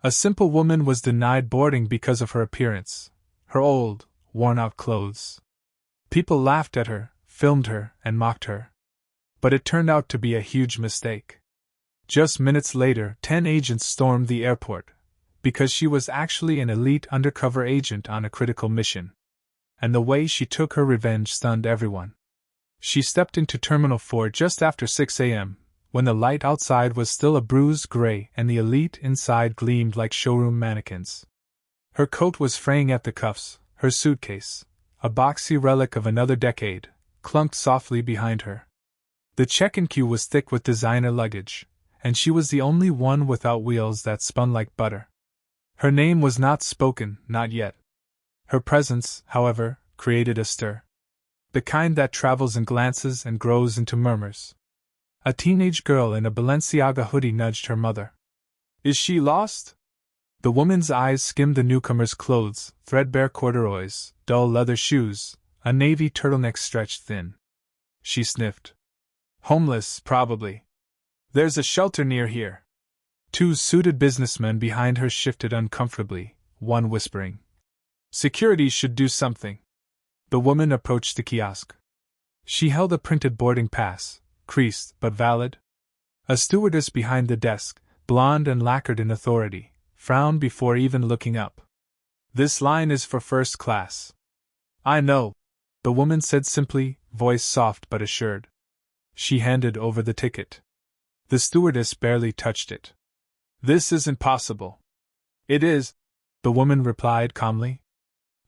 A simple woman was denied boarding because of her appearance, her old, worn-out clothes. People laughed at her, filmed her, and mocked her. But it turned out to be a huge mistake. Just minutes later, 10 agents stormed the airport, because she was actually an elite undercover agent on a critical mission. And the way she took her revenge stunned everyone. She stepped into Terminal 4 just after 6 a.m., when the light outside was still a bruised gray and the elite inside gleamed like showroom mannequins. Her coat was fraying at the cuffs, her suitcase, a boxy relic of another decade, clunked softly behind her. The check-in queue was thick with designer luggage, and she was the only one without wheels that spun like butter. Her name was not spoken, not yet. Her presence, however, created a stir. The kind that travels in glances and grows into murmurs. A teenage girl in a Balenciaga hoodie nudged her mother. "Is she lost?" The woman's eyes skimmed the newcomer's clothes, threadbare corduroys, dull leather shoes, a navy turtleneck stretched thin. She sniffed. "Homeless, probably. There's a shelter near here." 2 suited businessmen behind her shifted uncomfortably, one whispering, "Security should do something." The woman approached the kiosk. She held a printed boarding pass, creased but valid. A stewardess behind the desk, blonde and lacquered in authority, frowned before even looking up. "This line is for first class." "I know," the woman said simply, voice soft but assured. She handed over the ticket. The stewardess barely touched it. "This isn't possible." "It is," the woman replied calmly.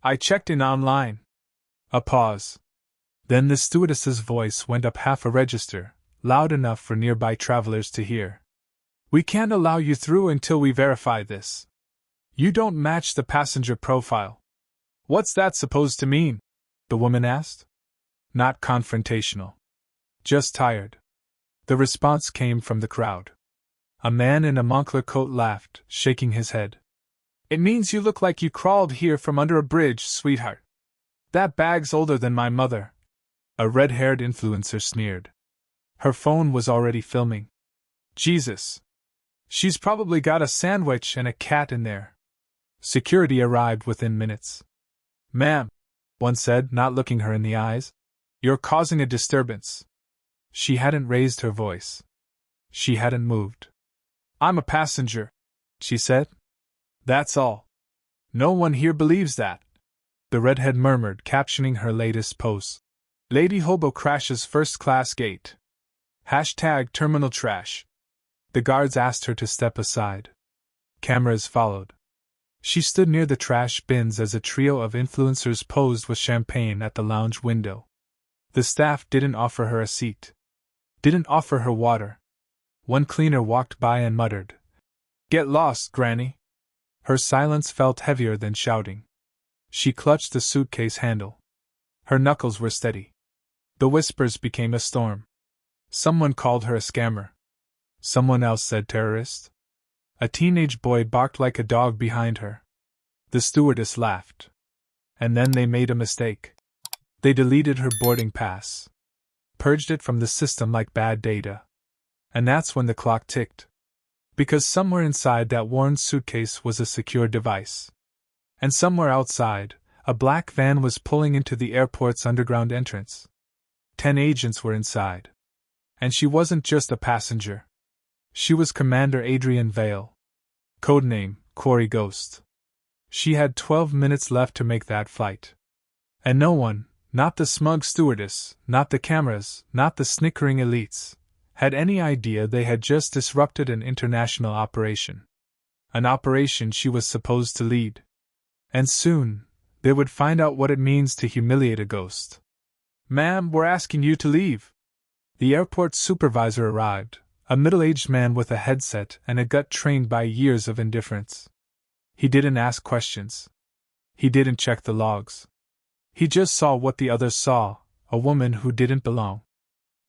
"I checked in online." A pause. Then the stewardess's voice went up half a register, loud enough for nearby travelers to hear. "We can't allow you through until we verify this. You don't match the passenger profile." "What's that supposed to mean?" the woman asked. Not confrontational. Just tired. The response came from the crowd. A man in a Moncler coat laughed, shaking his head. "It means you look like you crawled here from under a bridge, sweetheart. That bag's older than my mother." A red-haired influencer sneered. Her phone was already filming. "Jesus. She's probably got a sandwich and a cat in there." Security arrived within minutes. "Ma'am," one said, not looking her in the eyes, "you're causing a disturbance." She hadn't raised her voice. She hadn't moved. "I'm a passenger," she said. "That's all. No one here believes that," the redhead murmured, captioning her latest post. "Lady Hobo crashes first-class gate. # terminal trash." The guards asked her to step aside. Cameras followed. She stood near the trash bins as a trio of influencers posed with champagne at the lounge window. The staff didn't offer her a seat. Didn't offer her water. One cleaner walked by and muttered, "Get lost, Granny." Her silence felt heavier than shouting. She clutched the suitcase handle. Her knuckles were steady. The whispers became a storm. Someone called her a scammer. Someone else said terrorist. A teenage boy barked like a dog behind her. The stewardess laughed. And then they made a mistake. They deleted her boarding pass. Purged it from the system like bad data. And that's when the clock ticked. Because somewhere inside that worn suitcase was a secure device. And somewhere outside, a black van was pulling into the airport's underground entrance. 10 agents were inside. And she wasn't just a passenger. She was Commander Adrian Vale. Codename, Quarry Ghost. She had 12 minutes left to make that flight. And no one, not the smug stewardess, not the cameras, not the snickering elites, had any idea they had just disrupted an international operation. An operation she was supposed to lead. And soon, they would find out what it means to humiliate a ghost. "Ma'am, we're asking you to leave." The airport supervisor arrived, a middle-aged man with a headset and a gut trained by years of indifference. He didn't ask questions. He didn't check the logs. He just saw what the others saw, a woman who didn't belong.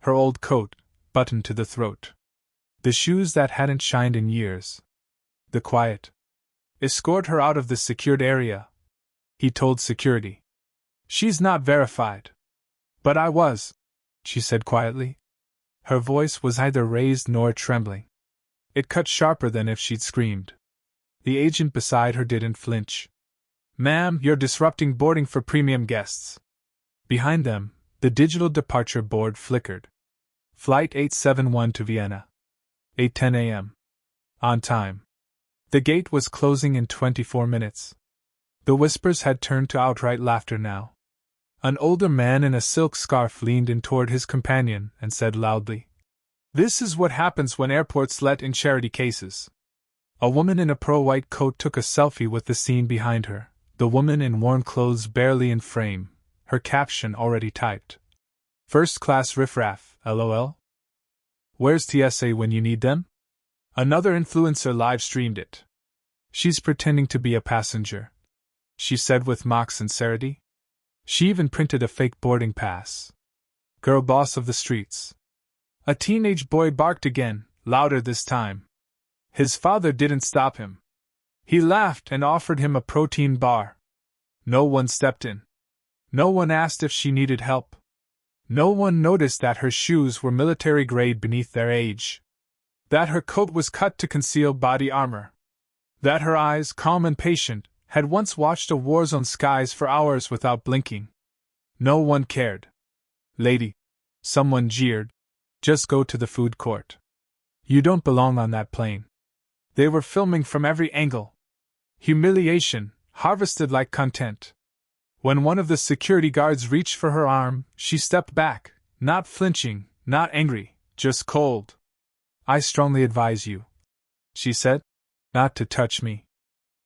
Her old coat, buttoned to the throat. The shoes that hadn't shined in years. The quiet. "Escort her out of this secured area," he told security. "She's not verified." "But I was," she said quietly. Her voice was neither raised nor trembling. It cut sharper than if she'd screamed. The agent beside her didn't flinch. "Ma'am, you're disrupting boarding for premium guests." Behind them, the digital departure board flickered. Flight 871 to Vienna. 8:10 a.m. On time. The gate was closing in 24 minutes. The whispers had turned to outright laughter now. An older man in a silk scarf leaned in toward his companion and said loudly, "This is what happens when airports let in charity cases." A woman in a pearl-white coat took a selfie with the scene behind her, the woman in worn clothes barely in frame, her caption already typed. "First class riffraff, LOL. Where's TSA when you need them?" Another influencer live-streamed it. "She's pretending to be a passenger," she said with mock sincerity. She even printed a fake boarding pass. "Girl boss of the streets." A teenage boy barked again, louder this time. His father didn't stop him. He laughed and offered him a protein bar. No one stepped in. No one asked if she needed help. No one noticed that her shoes were military grade beneath their age. That her coat was cut to conceal body armor. That her eyes, calm and patient, had once watched a war-zone skies for hours without blinking. No one cared. "Lady," someone jeered, "just go to the food court. You don't belong on that plane." They were filming from every angle. Humiliation, harvested like content. When one of the security guards reached for her arm, she stepped back, not flinching, not angry, just cold. "I strongly advise you," she said, "not to touch me."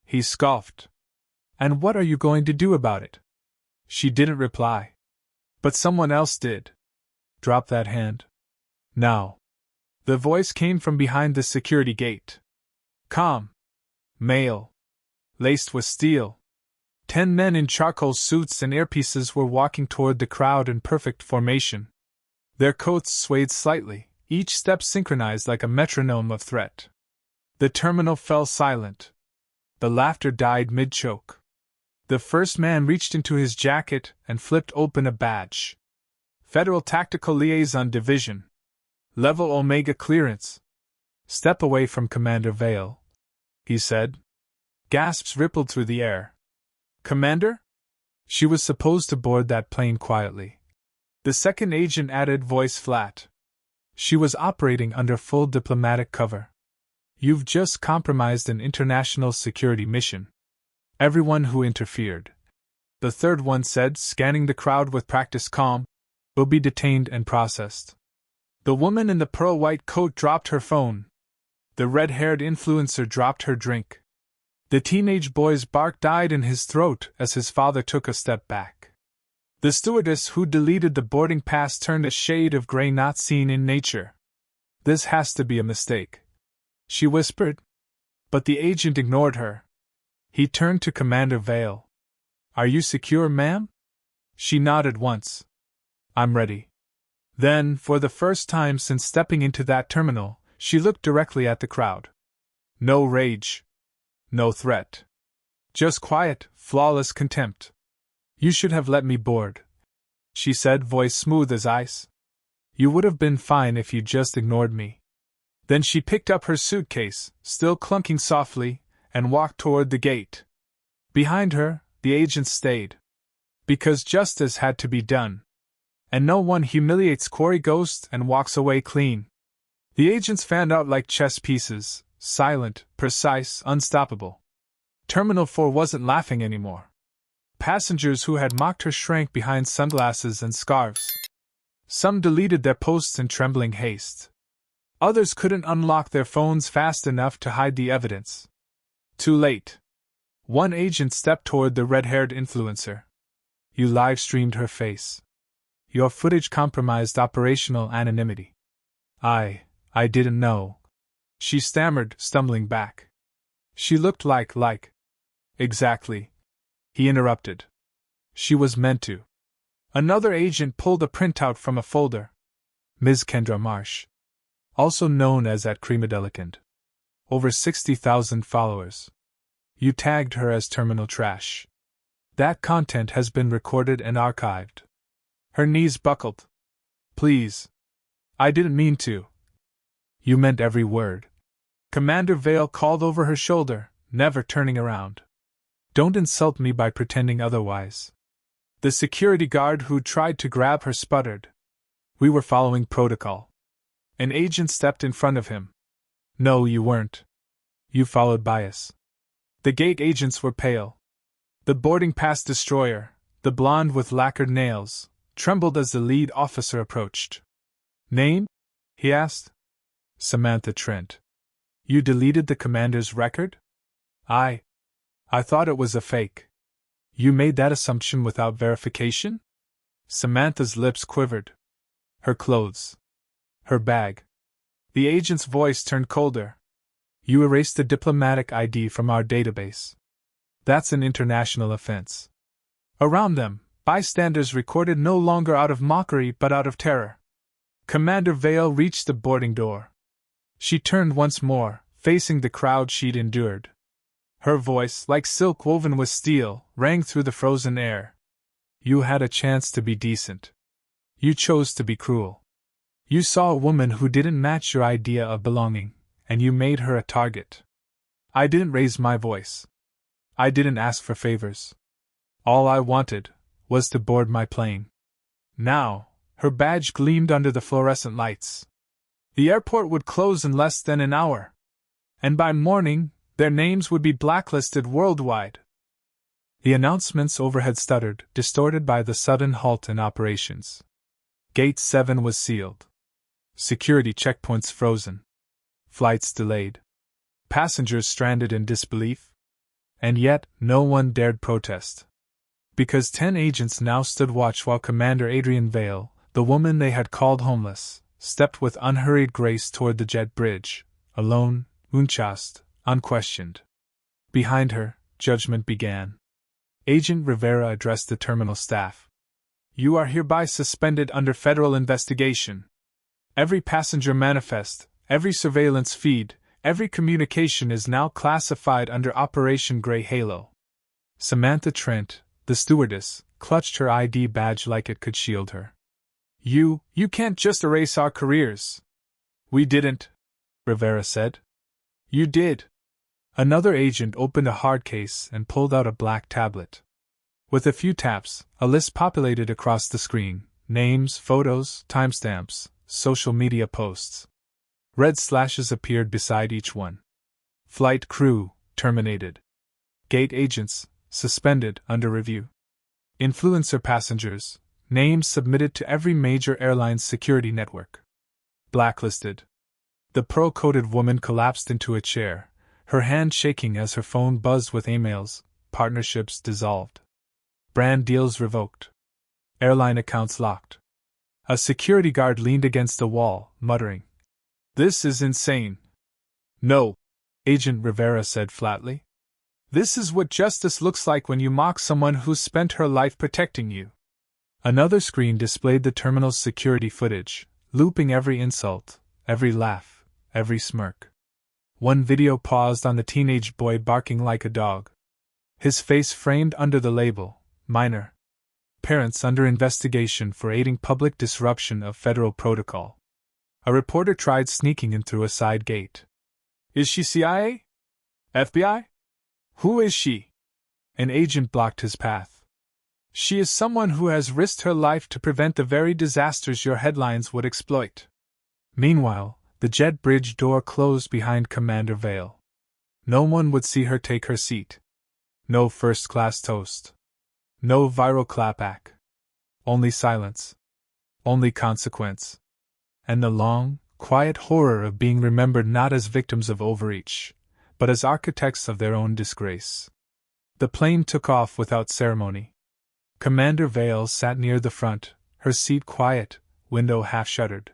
He scoffed. "And what are you going to do about it?" She didn't reply. But someone else did. "Drop that hand. Now." The voice came from behind the security gate. Calm. Male. Laced with steel. 10 men in charcoal suits and earpieces were walking toward the crowd in perfect formation. Their coats swayed slightly, each step synchronized like a metronome of threat. The terminal fell silent. The laughter died mid-choke. The first man reached into his jacket and flipped open a badge. "Federal Tactical Liaison Division. Level Omega clearance." "Step away from Commander Vale," he said. Gasps rippled through the air. "Commander?" She was supposed to board that plane quietly. The second agent added, voice flat. She was operating under full diplomatic cover. "You've just compromised an international security mission. Everyone who interfered," the third one said, scanning the crowd with practiced calm, "will be detained and processed." The woman in the pearl-white coat dropped her phone. The red-haired influencer dropped her drink. The teenage boy's bark died in his throat as his father took a step back. The stewardess who deleted the boarding pass turned a shade of gray not seen in nature. "This has to be a mistake," she whispered. But the agent ignored her. He turned to Commander Vale. "Are you secure, ma'am?" She nodded once. "I'm ready." Then, for the first time since stepping into that terminal, she looked directly at the crowd. No rage. No threat. Just quiet, flawless contempt. "You should have let me board," she said, voice smooth as ice. "You would have been fine if you just ignored me." Then she picked up her suitcase, still clunking softly, and walked toward the gate. Behind her, the agents stayed. Because justice had to be done. And no one humiliates Quarry Ghost and walks away clean. The agents fanned out like chess pieces, silent, precise, unstoppable. Terminal 4 wasn't laughing anymore. Passengers who had mocked her shrank behind sunglasses and scarves. Some deleted their posts in trembling haste. Others couldn't unlock their phones fast enough to hide the evidence. Too late. One agent stepped toward the red-haired influencer. "You live-streamed her face. Your footage compromised operational anonymity." I didn't know," she stammered, stumbling back. "She looked like. Exactly," he interrupted. "She was meant to." Another agent pulled a printout from a folder. "Ms. Kendra Marsh. Also known as @Creamedelicant. Over 60,000 followers. You tagged her as terminal trash. That content has been recorded and archived." Her knees buckled. "Please. I didn't mean to." "You meant every word," Commander Vale called over her shoulder, never turning around. Don't insult me by pretending otherwise. The security guard who tried to grab her sputtered. We were following protocol. An agent stepped in front of him. No, you weren't. You followed bias. The gate agents were pale. The boarding pass destroyer, the blonde with lacquered nails, trembled as the lead officer approached. Name? He asked. Samantha Trent. You deleted the commander's record? I thought it was a fake. You made that assumption without verification? Samantha's lips quivered. Her clothes. Her bag. The agent's voice turned colder. You erased the diplomatic ID from our database. That's an international offense. Around them, bystanders recorded no longer out of mockery but out of terror. Commander Vale reached the boarding door. She turned once more, facing the crowd she'd endured. Her voice, like silk woven with steel, rang through the frozen air. You had a chance to be decent. You chose to be cruel. You saw a woman who didn't match your idea of belonging, and you made her a target. I didn't raise my voice. I didn't ask for favors. All I wanted was to board my plane. Now, her badge gleamed under the fluorescent lights. The airport would close in less than an hour. And by morning, their names would be blacklisted worldwide. The announcements overhead stuttered, distorted by the sudden halt in operations. Gate 7 was sealed. Security checkpoints frozen. Flights delayed. Passengers stranded in disbelief. And yet, no one dared protest. Because 10 agents now stood watch while Commander Adrian Vale, the woman they had called homeless, stepped with unhurried grace toward the jet bridge, alone, unchaste, unquestioned. Behind her, judgment began. Agent Rivera addressed the terminal staff. You are hereby suspended under federal investigation. Every passenger manifest, every surveillance feed, every communication is now classified under Operation Grey Halo. Samantha Trent, the stewardess, clutched her ID badge like it could shield her. You can't just erase our careers. We didn't, Rivera said. You did. Another agent opened a hard case and pulled out a black tablet. With a few taps, a list populated across the screen: names, photos, timestamps, social media posts. Red slashes appeared beside each one. Flight crew, terminated. Gate agents, suspended, under review. Influencer passengers, names submitted to every major airline's security network. Blacklisted. The pearl-coated woman collapsed into a chair, her hand shaking as her phone buzzed with emails. Partnerships dissolved. Brand deals revoked. Airline accounts locked. A security guard leaned against the wall, muttering, "This is insane." "No," Agent Rivera said flatly. "This is what justice looks like when you mock someone who's spent her life protecting you." Another screen displayed the terminal's security footage, looping every insult, every laugh, every smirk. One video paused on the teenage boy barking like a dog. His face framed under the label, "Minor. Parents under investigation for aiding public disruption of federal protocol." A reporter tried sneaking in through a side gate. "Is she CIA? FBI? Who is she?" An agent blocked his path. "She is someone who has risked her life to prevent the very disasters your headlines would exploit." Meanwhile, the jet bridge door closed behind Commander Vale. No one would see her take her seat. No first-class toast. No viral clapback. Only silence. Only consequence. And the long, quiet horror of being remembered not as victims of overreach, but as architects of their own disgrace. The plane took off without ceremony. Commander Vale sat near the front, her seat quiet, window half-shuttered.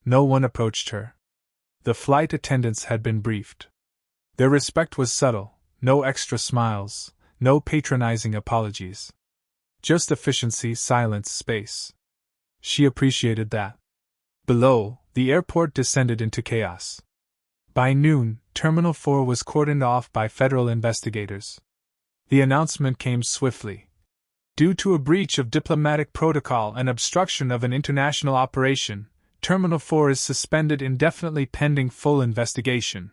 No one approached her. The flight attendants had been briefed. Their respect was subtle, no extra smiles, no patronizing apologies. Just efficiency, silence, space. She appreciated that. Below, the airport descended into chaos. By noon, Terminal 4 was cordoned off by federal investigators. The announcement came swiftly. Due to a breach of diplomatic protocol and obstruction of an international operation, Terminal 4 is suspended indefinitely pending full investigation.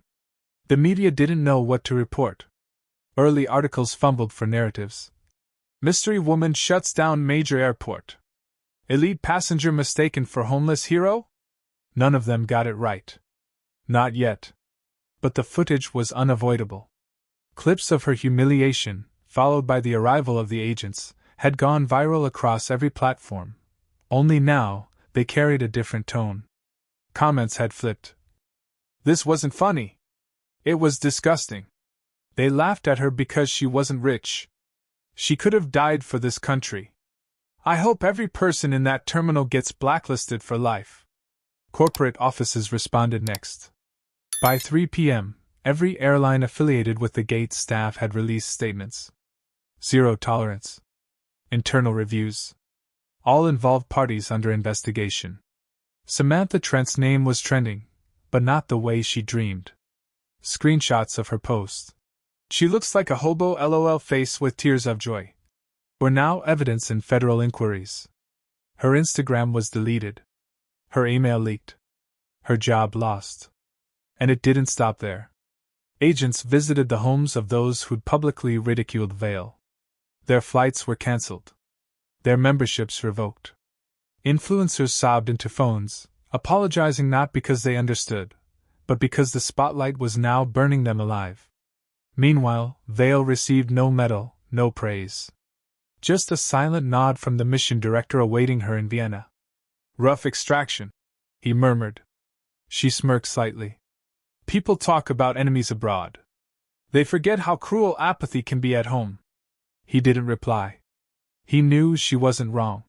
The media didn't know what to report. Early articles fumbled for narratives. Mystery woman shuts down major airport. Elite passenger mistaken for homeless hero? None of them got it right. Not yet. But the footage was unavoidable. Clips of her humiliation, followed by the arrival of the agents, had gone viral across every platform. Only now, they carried a different tone. Comments had flipped. This wasn't funny. It was disgusting. They laughed at her because she wasn't rich. She could have died for this country. I hope every person in that terminal gets blacklisted for life. Corporate offices responded next. By 3 p.m., every airline affiliated with the gate staff had released statements. Zero tolerance. Internal reviews. All involved parties under investigation. Samantha Trent's name was trending, but not the way she dreamed. Screenshots of her post. She looks like a hobo LOL face with tears of joy. Were now evidence in federal inquiries. Her Instagram was deleted. Her email leaked. Her job lost. And it didn't stop there. Agents visited the homes of those who'd publicly ridiculed Vale. Their flights were cancelled. Their memberships revoked. Influencers sobbed into phones, apologizing not because they understood, but because the spotlight was now burning them alive. Meanwhile, Vale received no medal, no praise. Just a silent nod from the mission director awaiting her in Vienna. Rough extraction, he murmured. She smirked slightly. People talk about enemies abroad. They forget how cruel apathy can be at home. He didn't reply. He knew she wasn't wrong.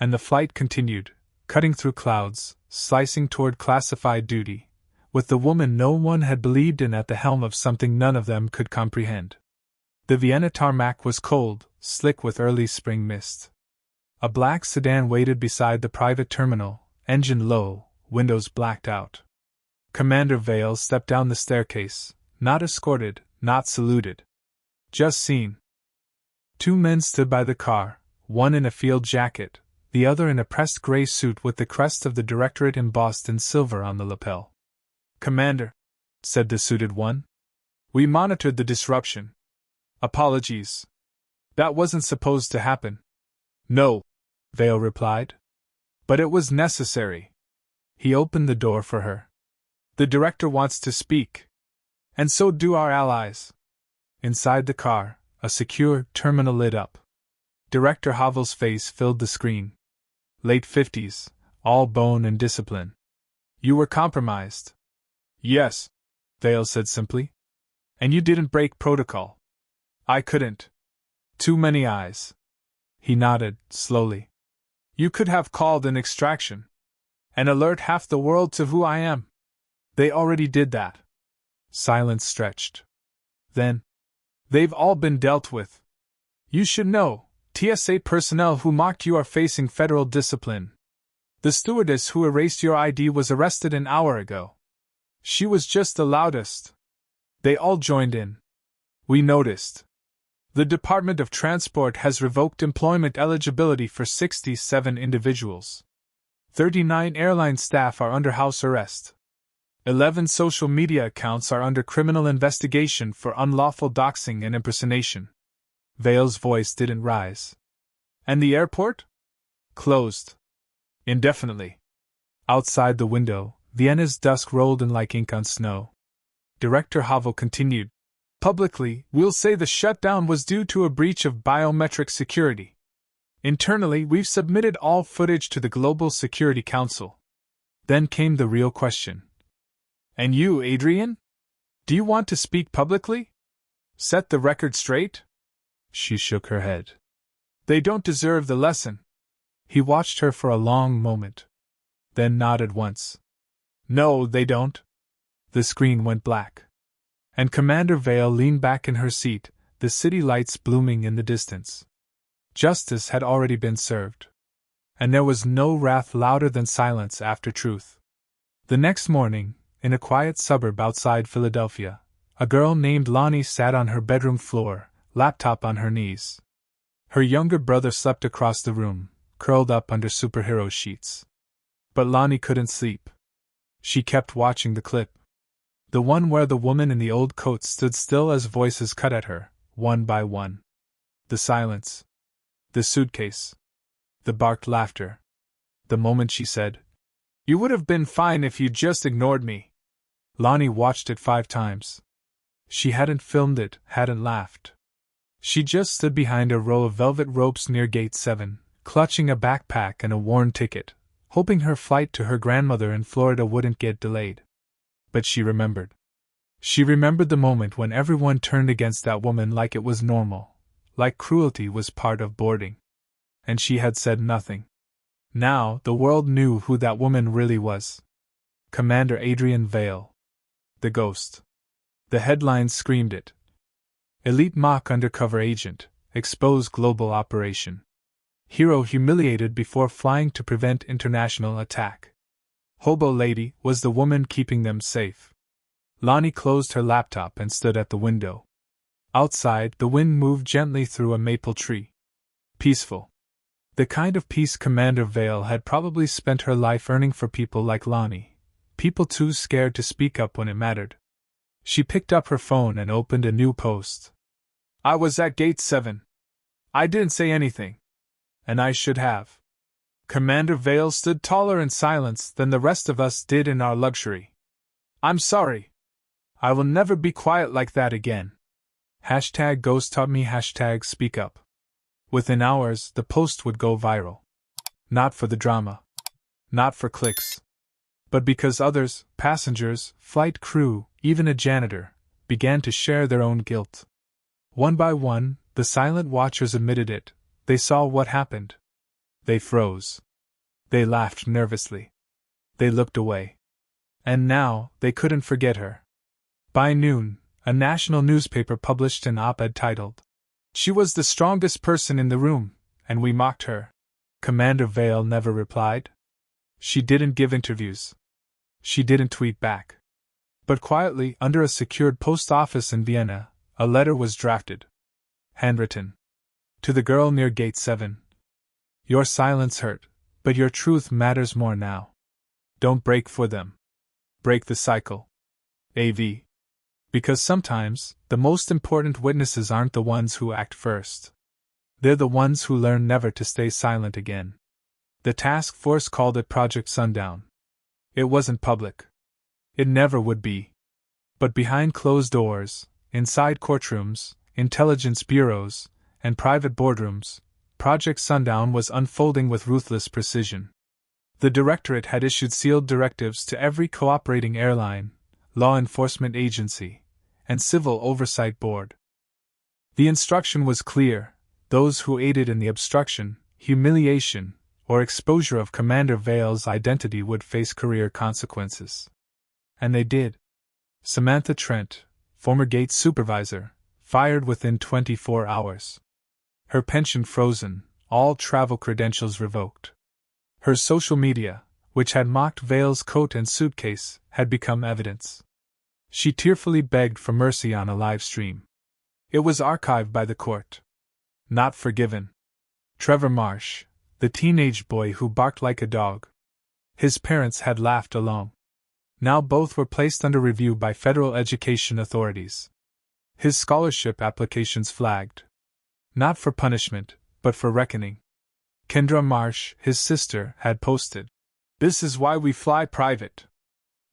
And the flight continued, cutting through clouds, slicing toward classified duty, with the woman no one had believed in at the helm of something none of them could comprehend. The Vienna tarmac was cold, slick with early spring mist. A black sedan waited beside the private terminal, engine low, windows blacked out. Commander Vale stepped down the staircase, not escorted, not saluted. Just seen. Two men stood by the car, one in a field jacket, the other in a pressed gray suit with the crest of the directorate embossed in silver on the lapel. Commander, said the suited one. We monitored the disruption. Apologies. That wasn't supposed to happen. No, Vale replied. But it was necessary. He opened the door for her. The director wants to speak. And so do our allies. Inside the car, a secure terminal lit up. Director Havel's face filled the screen. Late 50s, all bone and discipline. You were compromised. Yes, Vale said simply. And you didn't break protocol. I couldn't. Too many eyes. He nodded, slowly. You could have called an extraction. And alert half the world to who I am. They already did that. Silence stretched. Then, they've all been dealt with. You should know, TSA personnel who mocked you are facing federal discipline. The stewardess who erased your ID was arrested an hour ago. She was just the loudest. They all joined in. We noticed. The Department of Transport has revoked employment eligibility for 67 individuals. 39 airline staff are under house arrest. 11 social media accounts are under criminal investigation for unlawful doxing and impersonation. Vale's voice didn't rise. And the airport? Closed. Indefinitely. Outside the window, Vienna's dusk rolled in like ink on snow. Director Havel continued. Publicly, we'll say the shutdown was due to a breach of biometric security. Internally, we've submitted all footage to the Global Security Council. Then came the real question. And you, Adrian? Do you want to speak publicly? Set the record straight? She shook her head. They don't deserve the lesson. He watched her for a long moment. Then nodded once. No, they don't. The screen went black. And Commander Vale leaned back in her seat, the city lights blooming in the distance. Justice had already been served. And there was no wrath louder than silence after truth. The next morning, in a quiet suburb outside Philadelphia, a girl named Lonnie sat on her bedroom floor, laptop on her knees. Her younger brother slept across the room, curled up under superhero sheets. But Lonnie couldn't sleep. She kept watching the clip. The one where the woman in the old coat stood still as voices cut at her, one by one. The silence. The suitcase. The barked laughter. The moment she said, "You would have been fine if you'd just ignored me." Lonnie watched it 5 times. She hadn't filmed it, hadn't laughed. She just stood behind a row of velvet ropes near Gate 7, clutching a backpack and a worn ticket, hoping her flight to her grandmother in Florida wouldn't get delayed. But she remembered. She remembered the moment when everyone turned against that woman like it was normal, like cruelty was part of boarding. And she had said nothing. Now, the world knew who that woman really was. Commander Adrian Vale. The Ghost. The headlines screamed it. Elite mock undercover agent, expose global operation. Hero humiliated before flying to prevent international attack. Hobo lady was the woman keeping them safe. Lonnie closed her laptop and stood at the window. Outside, the wind moved gently through a maple tree. Peaceful. The kind of peace Commander Vale had probably spent her life earning for people like Lonnie, people too scared to speak up when it mattered. She picked up her phone and opened a new post. "I was at Gate 7. I didn't say anything. And I should have." Commander Vale stood taller in silence than the rest of us did in our luxury. "I'm sorry. I will never be quiet like that again. #Ghost taught me #speak up." Within hours, the post would go viral. Not for the drama. Not for clicks. But because others, passengers, flight crew, even a janitor, began to share their own guilt. One by one, the silent watchers admitted it. They saw what happened. They froze. They laughed nervously. They looked away. And now, they couldn't forget her. By noon, a national newspaper published an op-ed titled, "She was the strongest person in the room, and we mocked her." Commander Vale never replied. She didn't give interviews. She didn't tweet back. But quietly, under a secured post office in Vienna, a letter was drafted. Handwritten. To the girl near Gate 7. "Your silence hurt, but your truth matters more now. Don't break for them. Break the cycle. AV. Because sometimes, the most important witnesses aren't the ones who act first. They're the ones who learn never to stay silent again." The task force called it Project Sundown. It wasn't public. It never would be. But behind closed doors, inside courtrooms, intelligence bureaus, and private boardrooms, Project Sundown was unfolding with ruthless precision. The Directorate had issued sealed directives to every cooperating airline, law enforcement agency, and civil oversight board. The instruction was clear: those who aided in the obstruction, humiliation, or exposure of Commander Vale's identity would face career consequences. And they did. Samantha Trent, former Gate supervisor, fired within 24 hours. Her pension frozen, all travel credentials revoked. Her social media, which had mocked Vale's coat and suitcase, had become evidence. She tearfully begged for mercy on a live stream. It was archived by the court. Not forgiven. Trevor Marsh, the teenage boy who barked like a dog. His parents had laughed along. Now both were placed under review by federal education authorities. His scholarship applications flagged. Not for punishment, but for reckoning. Kendra Marsh, his sister, had posted, "This is why we fly private."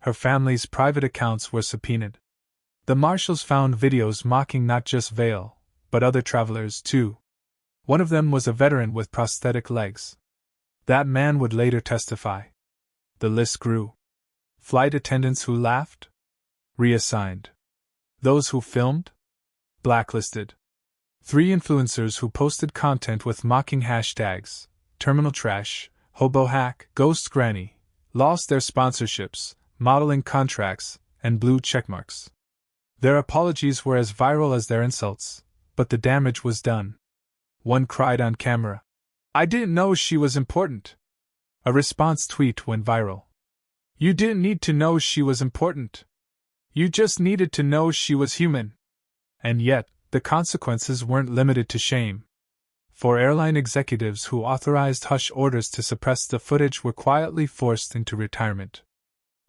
Her family's private accounts were subpoenaed. The marshals found videos mocking not just Vale, but other travelers too. One of them was a veteran with prosthetic legs. That man would later testify. The list grew. Flight attendants who laughed? Reassigned. Those who filmed? Blacklisted. 3 influencers who posted content with mocking hashtags, terminal trash, hobo hack, ghost granny, lost their sponsorships, modeling contracts, and blue checkmarks. Their apologies were as viral as their insults, but the damage was done. One cried on camera, "I didn't know she was important." A response tweet went viral. "You didn't need to know she was important. You just needed to know she was human." And yet, the consequences weren't limited to shame. 4 airline executives who authorized hush orders to suppress the footage were quietly forced into retirement.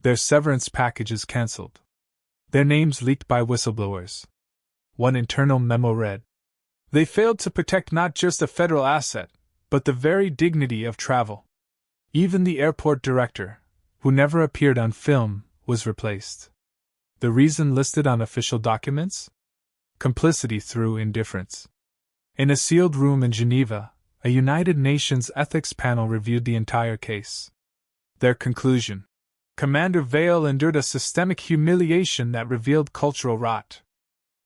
Their severance packages cancelled. Their names leaked by whistleblowers. One internal memo read, "They failed to protect not just a federal asset, but the very dignity of travel." Even the airport director, who never appeared on film, was replaced. The reason listed on official documents? Complicity through indifference. In a sealed room in Geneva, a United Nations ethics panel reviewed the entire case. Their conclusion: Commander Vale endured a systemic humiliation that revealed cultural rot.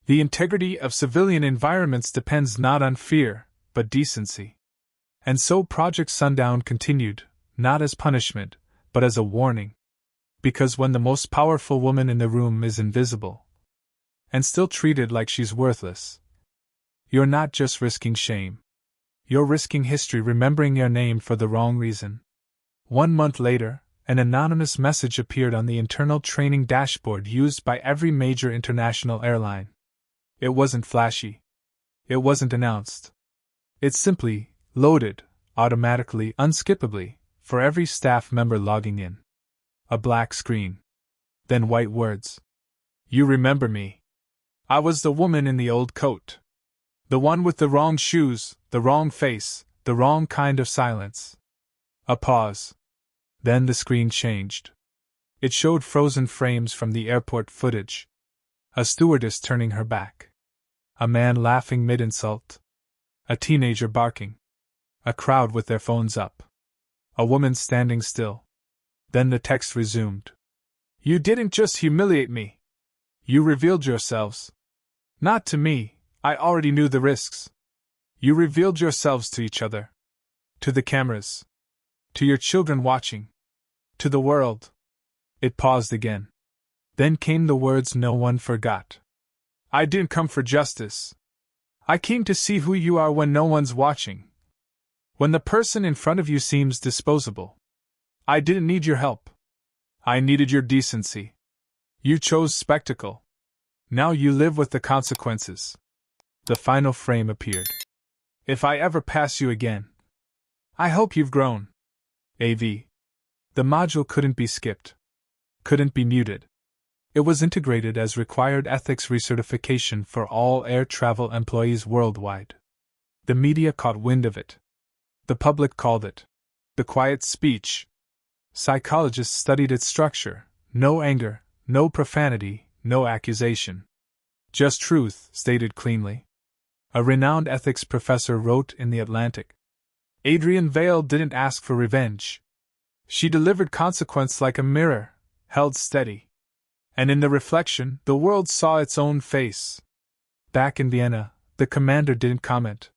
The integrity of civilian environments depends not on fear, but decency. And so Project Sundown continued, not as punishment, but as a warning. Because when the most powerful woman in the room is invisible, and still treated like she's worthless, you're not just risking shame. You're risking history remembering your name for the wrong reason. 1 month later, an anonymous message appeared on the internal training dashboard used by every major international airline. It wasn't flashy. It wasn't announced. It simply loaded, automatically, unskippably, for every staff member logging in. A black screen. Then white words. "You remember me. I was the woman in the old coat. The one with the wrong shoes, the wrong face, the wrong kind of silence." A pause. Then the screen changed. It showed frozen frames from the airport footage. A stewardess turning her back. A man laughing mid-insult. A teenager barking. A crowd with their phones up. A woman standing still. Then the text resumed. "You didn't just humiliate me. You revealed yourselves. Not to me, I already knew the risks. You revealed yourselves to each other. To the cameras. To your children watching. To the world." It paused again. Then came the words no one forgot. "I didn't come for justice. I came to see who you are when no one's watching. When the person in front of you seems disposable. I didn't need your help. I needed your decency. You chose spectacle. Now you live with the consequences." The final frame appeared. "If I ever pass you again. I hope you've grown. AV." The module couldn't be skipped. Couldn't be muted. It was integrated as required ethics recertification for all air travel employees worldwide. The media caught wind of it. The public called it the quiet speech. Psychologists studied its structure: no anger, no profanity, no accusation. Just truth, stated cleanly. A renowned ethics professor wrote in The Atlantic, "Adrienne Vale didn't ask for revenge. She delivered consequence like a mirror, held steady. And in the reflection, the world saw its own face." Back in Vienna, the commander didn't comment.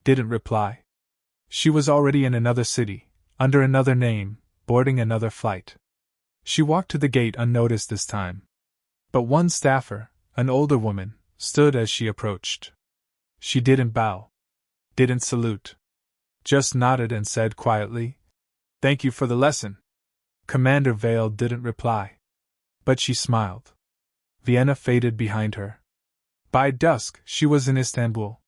Didn't reply. She was already in another city, under another name, boarding another flight. She walked to the gate unnoticed this time. But one staffer, an older woman, stood as she approached. She didn't bow. Didn't salute. Just nodded and said quietly, "Thank you for the lesson." Commander Vale didn't reply. But she smiled. Vienna faded behind her. By dusk, she was in Istanbul.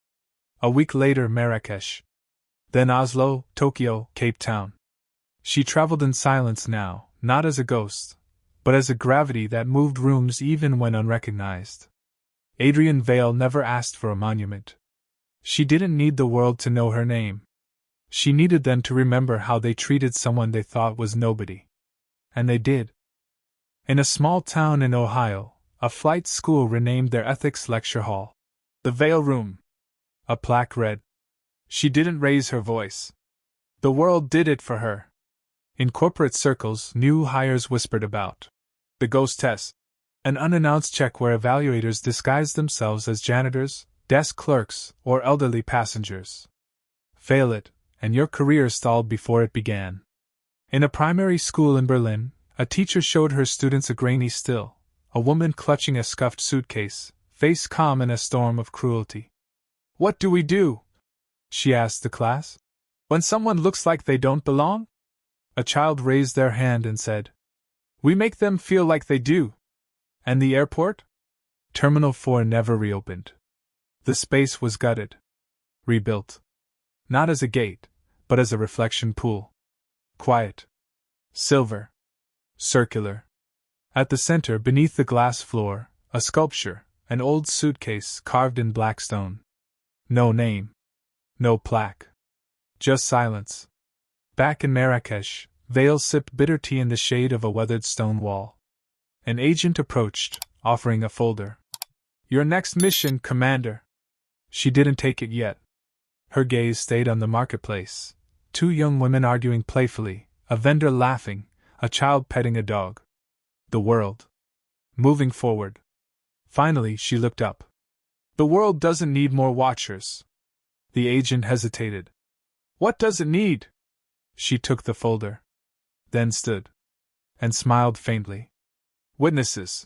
A week later, Marrakesh. Then Oslo, Tokyo, Cape Town. She traveled in silence now, not as a ghost, but as a gravity that moved rooms even when unrecognized. Adrienne Vale never asked for a monument. She didn't need the world to know her name. She needed them to remember how they treated someone they thought was nobody. And they did. In a small town in Ohio, a flight school renamed their ethics lecture hall the Vale Room. A plaque read. She didn't raise her voice. The world did it for her. In corporate circles, new hires whispered about the ghost test, an unannounced check where evaluators disguised themselves as janitors, desk clerks, or elderly passengers. Fail it, and your career stalled before it began. In a primary school in Berlin, a teacher showed her students a grainy still, a woman clutching a scuffed suitcase, face calm in a storm of cruelty. "What do we do?" she asked the class. "When someone looks like they don't belong?" A child raised their hand and said, "We make them feel like they do." And the airport? Terminal 4 never reopened. The space was gutted. Rebuilt. Not as a gate, but as a reflection pool. Quiet. Silver. Circular. At the center, beneath the glass floor, a sculpture, an old suitcase carved in black stone. No name. No plaque. Just silence. Back in Marrakesh, Vale sipped bitter tea in the shade of a weathered stone wall. An agent approached, offering a folder. Your next mission, Commander. She didn't take it yet. Her gaze stayed on the marketplace. Two young women arguing playfully, a vendor laughing, a child petting a dog. The world. Moving forward. Finally, she looked up. The world doesn't need more watchers. The agent hesitated. What does it need? She took the folder. Then stood. And smiled faintly. Witnesses.